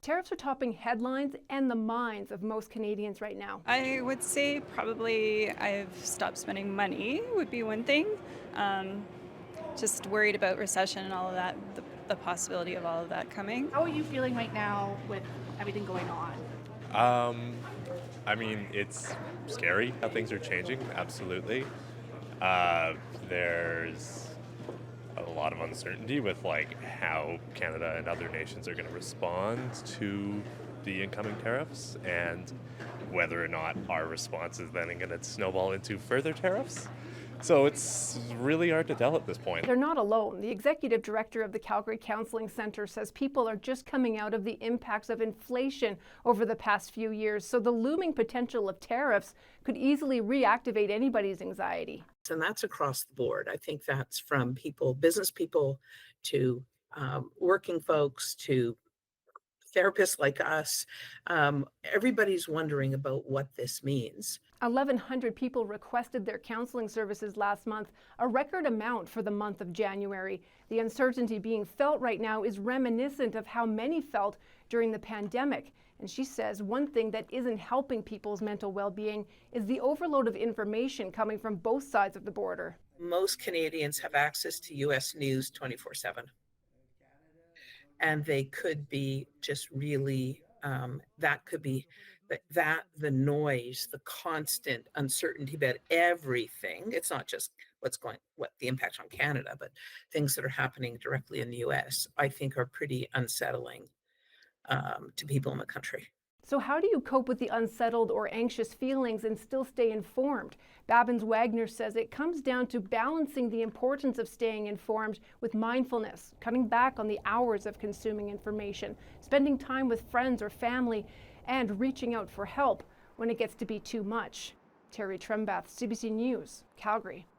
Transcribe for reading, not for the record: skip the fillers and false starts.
Tariffs are topping headlines and the minds of most Canadians right now. I would say probably I've stopped spending money would be one thing. Um, just worried about recession and all of that, the possibility of all of that coming. How are you feeling right now with everything going on? Um, I mean, it's scary how things are changing, absolutely. There's a lot of uncertainty with like how Canada and other nations are going to respond to the incoming tariffs and whether or not our response is then going to snowball into further tariffs. So it's really hard to tell at this point. They're not alone. The executive director of the Calgary Counselling Centre says people are just coming out of the impacts of inflation over the past few years, so the looming potential of tariffs could easily reactivate anybody's anxiety. And that's across the board. I think that's from people, business people, to working folks, to therapists like us. Everybody's wondering about what this means. 1,100 people requested their counseling services last month, a record amount for the month of January. The uncertainty being felt right now is reminiscent of how many felt during the pandemic. And she says one thing that isn't helping people's mental well-being is the overload of information coming from both sides of the border. Most Canadians have access to US news 24/7. And they could be just really, that could be the noise, the constant uncertainty about everything. It's not just what the impact on Canada, but things that are happening directly in the US, I think are pretty unsettling to people in the country. So how do you cope with the unsettled or anxious feelings and still stay informed? Babins Wagner says it comes down to balancing the importance of staying informed with mindfulness, cutting back on the hours of consuming information, spending time with friends or family, and reaching out for help when it gets to be too much. Terry Trembath, CBC News, Calgary.